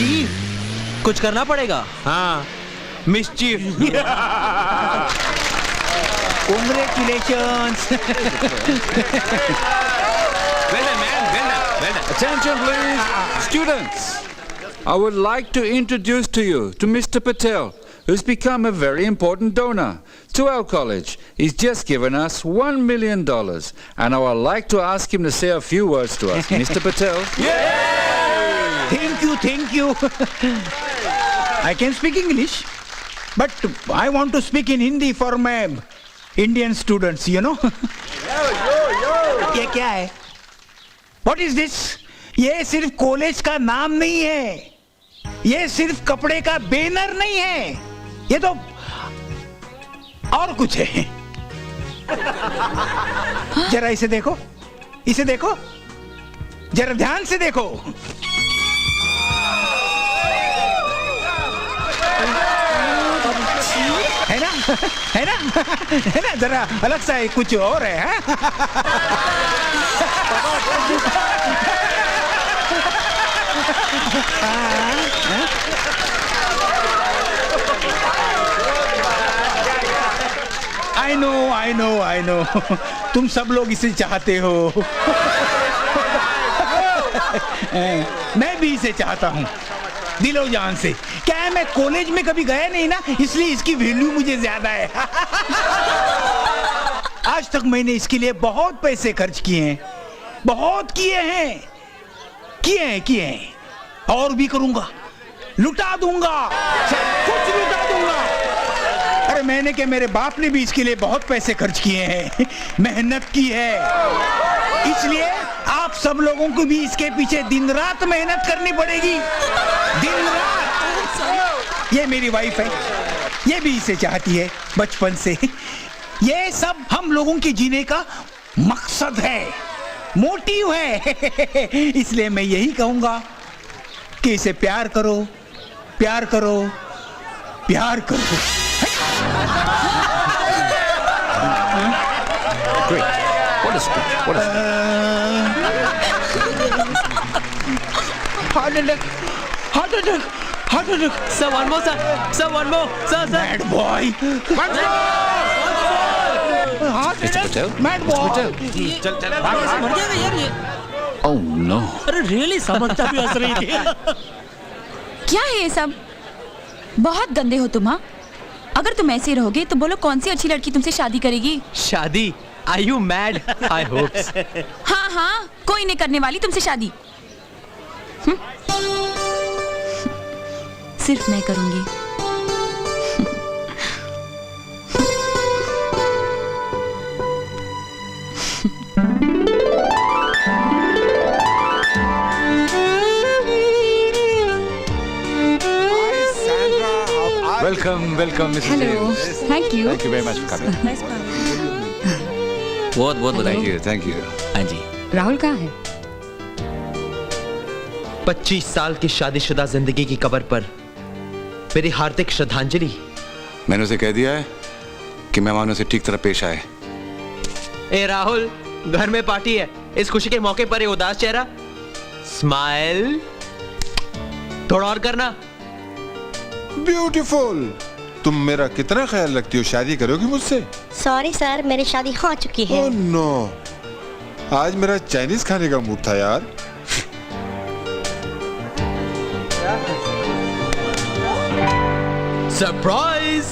Chief, कुछ करना पड़ेगा। हाँ, mischief. Congratulations. Well done, man. Well done. Well done. Attention please, students. I would like to introduce to you to Mr. Patel, who's become a very important donor to our college. He's just given us $1 million, and I would like to ask him to say a few words to us. Mr. Patel. Thank you. I can speak English, but I want to speak in Hindi for my Indian students, you know. ये क्या है? What is this? ये सिर्फ college का नाम नहीं है, ये सिर्फ कपड़े का बैनर नहीं है, ये तो और कुछ है। जरा इसे देखो, जरा ध्यान से देखो। है ना जरा अलग सा है, कुछ और है। I know तुम सब लोग इसे चाहते हो। मैं भी इसे चाहता हूँ दिलो जान से। क्या है, मैं कॉलेज में कभी गया नहीं ना, इसलिए इसकी वैल्यू मुझे ज्यादा है। आज तक मैंने इसके लिए बहुत पैसे खर्च किए हैं, बहुत किए हैं और भी करूंगा, लुटा दूंगा, सब कुछ लुटा दूंगा। अरे मैंने क्या, मेरे बाप ने भी इसके लिए बहुत पैसे खर्च किए हैं, मेहनत की है, इसलिए आप सब लोगों को भी इसके पीछे दिन रात मेहनत करनी पड़ेगी, दिन रात। ये मेरी वाइफ है, ये भी इसे चाहती है बचपन से। ये सब हम लोगों के जीने का मकसद है, मोटिव है। इसलिए मैं यही कहूंगा कि इसे प्यार करो। Great. What a speech. Heart attack. Sir, one more, sir. Sir. Mad boy. Mr. Patel. Mad boy. मर जाएगा यार ये। Oh no. अरे रियली समझता भी हंस रही थी। क्या है ये सब? बहुत गंदे हो तुम। हाँ, अगर तुम ऐसे रहोगे तो बोलो कौन सी अच्छी लड़की तुमसे शादी करेगी? शादी? Are you mad? I hope. हाँ, कोई नहीं करने वाली तुमसे शादी। सिर्फ मैं करूंगी। Welcome, Mrs. Hello. James. Thank you. Thank you very much for coming. बहुत बधाई। Thank you. हाँ जी। राहुल कहाँ है? 25 साल की शादीशुदा जिंदगी की कबर पर मेरी हार्दिक श्रद्धांजलि। मैंने उसे कह दिया है कि मेहमानों से ठीक तरह पेश आए। ए राहुल, घर में पार्टी है, इस खुशी के मौके पर ये उदास चेहरा। स्माइल थोड़ा और करना। ब्यूटीफुल। तुम मेरा कितना ख्याल रखती हो, शादी करोगी मुझसे? सॉरी सर, मेरी शादी हो चुकी है। ओह नो, आज मेरा चाइनीज खाने का मूड था यार। सरप्राइज!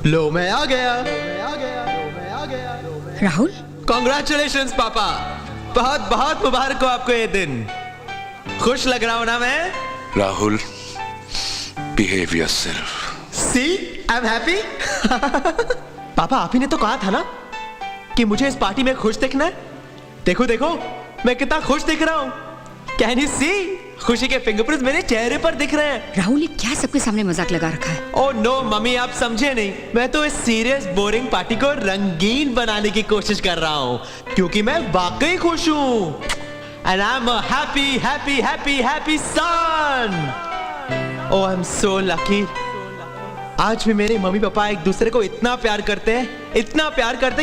लो मैं आ गया। राहुल, कॉन्ग्रेचुलेशंस पापा, बहुत बहुत मुबारक हो आपको ये दिन। खुश लग रहा हूं ना मैं? Rahul, behave yourself. See, I'm happy. पापा, आप ही ने तो कहा था ना कि मुझे इस पार्टी में खुश दिखना है। देखो देखो, मैं कितना खुश दिख रहा हूँ। Can you see? खुशी के फिंगरप्रिंट्स मेरे चेहरे पर दिख रहे हैं। राहुल ने क्या सबके सामने मजाक लगा रखा है? ओह नो मम्मी, आप समझे नहीं। मैं तो इस सीरियस बोरिंग पार्टी को रंगीन बनाने की कोशिश कर रहा हूँ, क्योंकि मैं वाकई खुश हूँ। And I'm a happy son. Oh, I'm so lucky. आज भी मेरे मम्मी पापा एक दूसरे को इतना प्यार करते हैं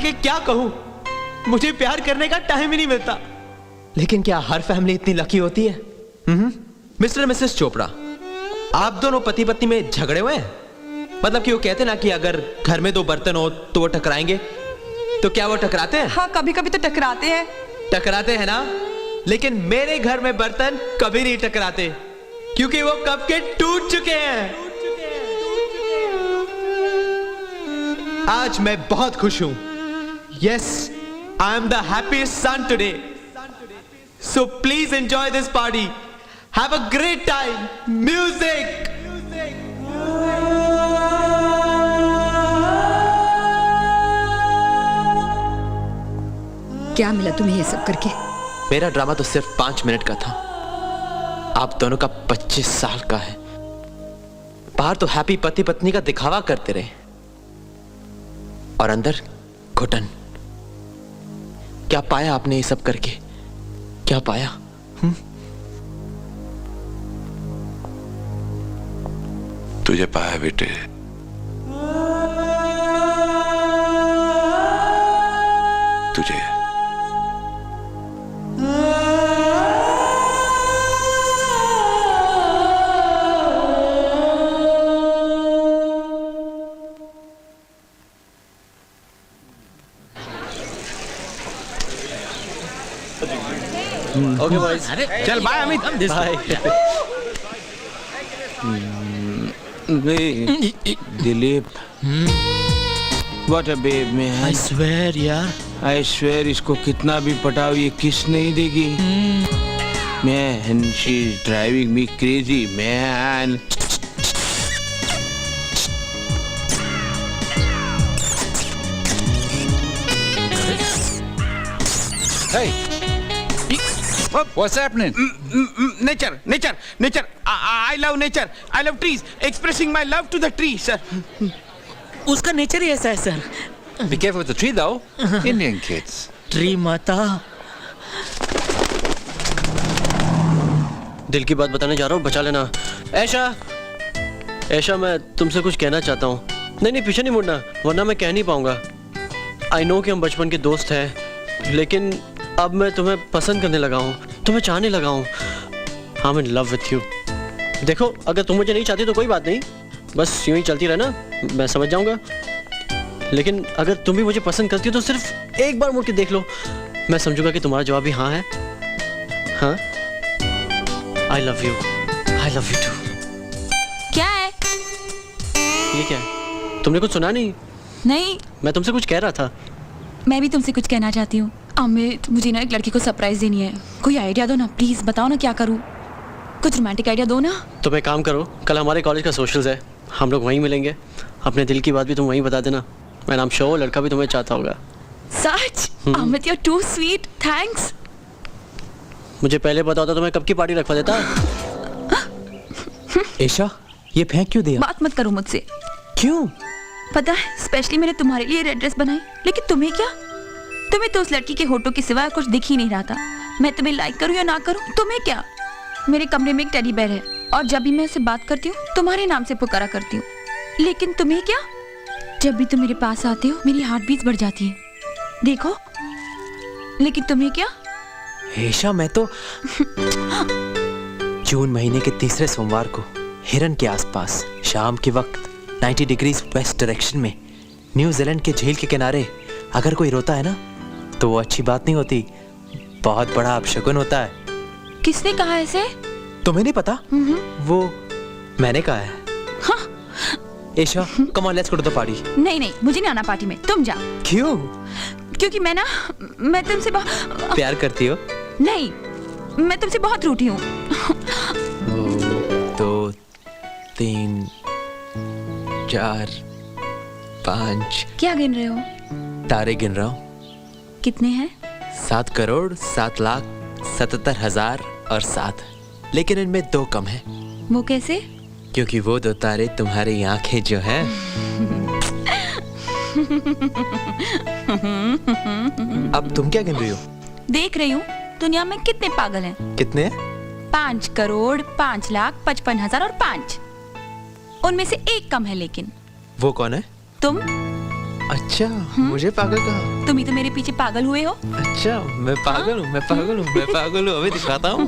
कि क्या कहूँ। मुझे प्यार करने का टाइम ही नहीं मिलता। लेकिन क्या हर फैमिली इतनी लकी होती है? मिस्टर मिसेस चोपड़ा, आप दोनों पति पत्नी में झगड़े हुए हैं? मतलब कि वो कहते ना कि अगर घर में दो बर्तन हो तो वो टकराएंगे, तो क्या वो टकराते हैं? हाँ, कभी कभी तो टकराते हैं। टकराते हैं ना, लेकिन मेरे घर में बर्तन कभी नहीं टकराते क्योंकि वो कब के टूट चुके हैं। आज मैं बहुत खुश हूं। Yes, I am the happiest son today. So please enjoy this party. Have a great time. Music. क्या मिला तुम्हें ये सब करके? मेरा ड्रामा तो सिर्फ 5 मिनट का था, आप दोनों का 25 साल का है। बाहर तो हैप्पी पति पत्नी का दिखावा करते रहे और अंदर घुटन। क्या पाया आपने ये सब करके? क्या पाया? तुझे पाया बेटे, तुझे। ओके बॉयज, चल bye Amit. Bye. Dilip, what a babe man. I swear यार, आई स्वेयर इसको कितना भी पटाओ ये किस नहीं देगी। Man, she is driving me crazy man. Hey, what's happening? Nature, nature, nature. I love nature. I love trees. Expressing my love to the tree, sir. उसका nature ही ऐसा है sir. Be careful with the tree though. Indian kids. Tree माता। दिल की बात बताने जा रहा हूँ, बचा लेना। ऐशा, ऐशा, मैं तुमसे कुछ कहना चाहता हूँ। नहीं नहीं, पीछे नहीं मुड़ना, वरना मैं कह नहीं पाऊंगा। आई नो कि हम बचपन के दोस्त हैं, लेकिन अब मैं तुम्हें पसंद करने लगा हूँ, तुम्हें चाहने लगा हूँ। I am in love with you. देखो, अगर तुम मुझे नहीं चाहती तो कोई बात नहीं, बस यूं ही चलती रहना, मैं समझ जाऊंगा। लेकिन अगर तुम भी मुझे पसंद करती हो तो सिर्फ एक बार मुड़ के देख लो, मैं समझूंगा कि तुम्हारा जवाब भी हाँ है। हाँ, I love you, I love you too. क्या है? ये क्या है? तुमने कुछ सुना नहीं? नहीं, मैं तुमसे कुछ कह रहा था। मैं भी तुमसे कुछ कहना चाहती हूँ। अमित, मुझे ना एक लड़की को सरप्राइज देनी है। कोई आइडिया दो ना प्लीज, बताओ ना क्या करूँ। कुछ रोमांटिक आइडिया दो ना। तुम एक काम करो, कल हमारे कॉलेज का सोशल्स है, हम लोग वहीं मिलेंगे। अपने दिल की बात भी तुम वहीं बता देना। मैं नाम श्योर लड़का भी तुम्हें चाहता होगा। सच? Amit, you are too sweet, thanks. मुझे पहले पता होता तो मैं कब की पार्टी रखवा देता। ऐशा, ये फेंक क्यों दिया? बात मत करो मुझसे। क्यों? पता है, स्पेशली मैंने तुम्हारे लिए रेड ड्रेस बनाई, लेकिन तुम्हें क्या? तुम्हें तो उस लड़की के होठों के सिवा कुछ दिख ही नहीं रहा था। मैं तुम्हें लाइक करूं या ना करूं, तुम्हें क्या? मेरे कमरे में एक टेडी बेयर है और जब भी मैं उससे बात करती हूँ तुम्हारे नाम से पुकारा करती हूँ, लेकिन तुम्हें क्या? जब भी तुम मेरे पास आते हो मेरी हार्ट बीट बढ़ जाती है, देखो। लेकिन तुम्हें क्या? ऐशा, मैं तो जून महीने के तीसरे सोमवार को हिरन के आसपास शाम के वक्त 90 डिग्रीज वेस्ट डायरेक्शन में न्यूजीलैंड के झील के किनारे अगर कोई रोता है ना तो वो अच्छी बात नहीं होती, बहुत बड़ा अपशकुन होता है। किसने कहा ऐसे? तुम्हें नहीं पता? वो मैंने कहा है। हाँ। Aisha, come on, let's go to the party. नहीं नहीं, मुझे नहीं आना पार्टी में, तुम जाओ। क्यों? क्योंकि मैं तुमसे प्यार करती हो? नहीं, मैं तुमसे बहुत रूठी हूँ। 1 2 3 4 5। क्या गिन रहे हो? तारे गिन रहा हूँ। कितने हैं? 7 करोड़ 7 लाख 77 हजार और 7, लेकिन इनमें 2 कम है। वो कैसे? क्योंकि वो 2 तारे तुम्हारी आंखें जो हैं। अब तुम क्या गिन रही हो? देख रही हूँ दुनिया में कितने पागल हैं। कितने? 5 करोड़ 5 लाख 55 हजार और 5। उनमें से एक कम है, लेकिन वो कौन है? तुम। अच्छा, मुझे पागल कहा? तुम ही तो मेरे पीछे पागल हुए हो। अच्छा, मैं पागल हूँ, मैं पागल हूँ, मैं पागल हूँ। अभी दिखाता हूँ।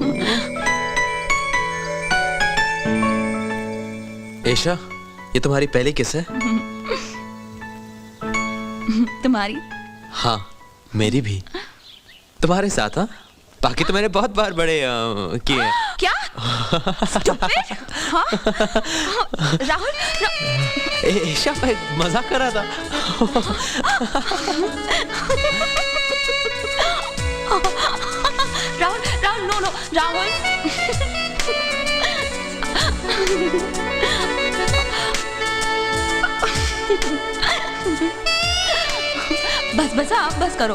ऐशा, ये तुम्हारी पहली किस है? तुम्हारी? हाँ, मेरी भी। तुम्हारे साथ? हाँ, बाकी तो मैंने बहुत बार बड़े किए। क्या? Stupid? हाँ? राहुल ऐशा, मैं मजाक कर रहा था। राहुल नो राहुल। बस आप बस करो।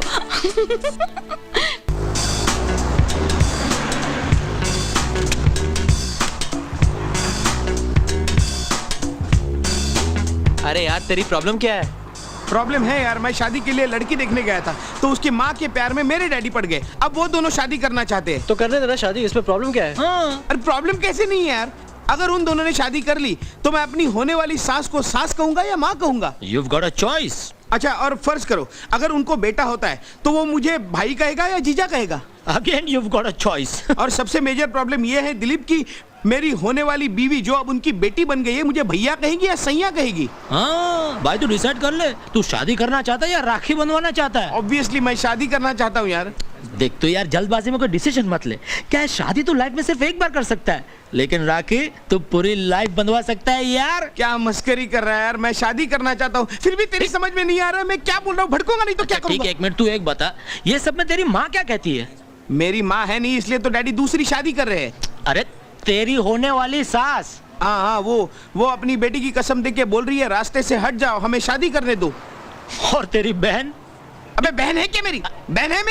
अरे यार, तेरी प्रॉब्लम क्या है? प्रॉब्लम है यार, मैं शादी के लिए लड़की देखने गया था तो उसकी माँ के प्यार में मेरे डैडी पड़ गए। अब वो दोनों शादी करना चाहते हैं। तो करने देना शादी, इसमें प्रॉब्लम क्या है? अरे प्रॉब्लम कैसे नहीं है यार, अगर उन दोनों ने शादी कर ली तो मैं अपनी होने वाली सास को सास कहूंगा या माँ कहूंगा? You've got a choice. अच्छा, और फर्ज करो अगर उनको बेटा होता है तो वो मुझे भाई कहेगा या जीजा कहेगा? Again, you've got a choice. और सबसे मेजर प्रॉब्लम ये है दिलीप की मेरी होने वाली बीवी जो अब उनकी बेटी बन गई है मुझे भैया कहेगी या सैया कहेगी? हाँ भाई, तू डिसाइड कर ले, तू शादी करना चाहता है या राखी बनवाना चाहता है? ऑब्वियसली मैं शादी करना चाहता हूँ यार। देख तो यार, जल्दबाजी में कोई डिसीजन मत ले। क्या है, शादी तो लाइफ में सिर्फ एक बार कर सकता है, लेकिन राखी तो पूरी लाइफ बंधवा सकता है यार। क्या मस्करी कर रहा है यार, मैं शादी करना चाहता हूँ फिर भी तेरी समझ में नहीं आ रहा है मैं क्या बोल रहा हूँ। भड़कूंगा नहीं तो क्या ठीक करूँगा? है, एक मिनट, तू एक बता, ये सब में तेरी माँ क्या कहती है? मेरी माँ है नहीं इसलिए तो डैडी दूसरी शादी कर रहे हैं। अरे तेरी होने वाली सास। हाँ, वो अपनी बेटी की कसम दे के बोल रही है रास्ते से हट जाओ, हमें शादी करने दो। और तेरी बहन? अबे बहन है क्या मेरी? बहन है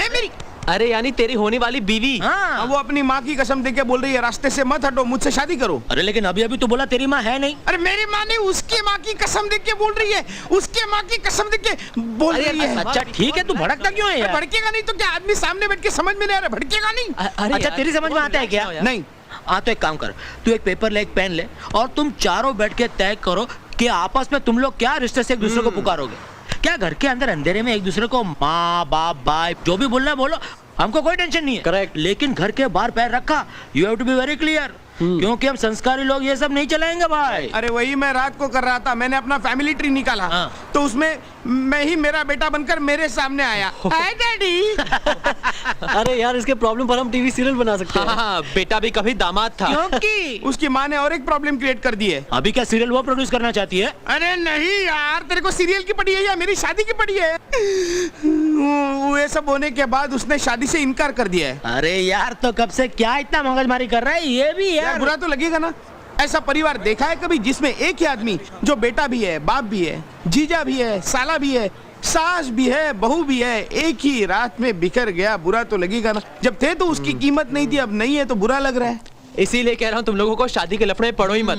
मेरी। अरे यानी तेरी होने वाली बीवी? हाँ। वो अपनी माँ की कसम दे के बोल रही है रास्ते से मत हटो, मुझसे शादी करो। अरे लेकिन अभी तो बोला तेरी माँ है नहीं। अरे मेरी माँ ने उसकी माँ की कसम दे के बोल रही है, उसके माँ की कसम दे के बोल रही है। अच्छा ठीक है, तू भड़कता क्यों है यार? भड़केगा नहीं तो क्या, आदमी सामने बैठ के समझ में नहीं आ रहा, भड़केगा नहीं? अच्छा तेरी समझ में आता है क्या? नहीं। हाँ तो एक काम कर, तू एक पेपर ले, एक पेन ले, और तुम चारों बैठ के तय करो कि आपस में तुम लोग क्या रिश्ते से एक दूसरे को पुकारोगे। क्या घर के अंदर अंधेरे में एक दूसरे को माँ बाप भाई जो भी बोलना है बोलो, हमको कोई टेंशन नहीं है। करेक्ट। लेकिन घर के बाहर पैर रखा, you have to be very clear, क्योंकि हम संस्कारी लोग ये सब नहीं चलाएंगे भाई। अरे वही मैं रात को कर रहा था, मैंने अपना फैमिली ट्री निकाला। हाँ। तो उसमें मैं ही मेरा बेटा बनकर मेरे सामने आया। हाय डैडी। अरे यार, इसके प्रॉब्लम पर हम टीवी सीरियल बना सकते हैं। हाँ, बेटा भी कभी दामाद था। क्योंकि उसकी माँ ने और एक प्रॉब्लम क्रिएट कर दी है। अभी क्या सीरियल वो प्रोड्यूस करना चाहती है? अरे नहीं यार, तेरे को सीरियल की पड़ी है या मेरी शादी की पड़ी है? वो ये सब होने के बाद उसने शादी से इनकार कर दिया है। अरे यार, तो कब से क्या इतना मगजमारी कर रहा है ये भी यार यार। बुरा तो लगेगा ना। ऐसा परिवार देखा है कभी जिसमें एक ही आदमी जो बेटा भी है, बाप भी है, जीजा भी है, साला भी है, सास भी है, बहू भी है, एक ही रात में बिखर गया? बुरा तो लगेगा ना। जब थे तो उसकी कीमत नहीं थी, अब नहीं है तो बुरा लग रहा है। इसीलिए कह रहा हूँ तुम लोगों को शादी के लफड़े में पड़ो ही मत।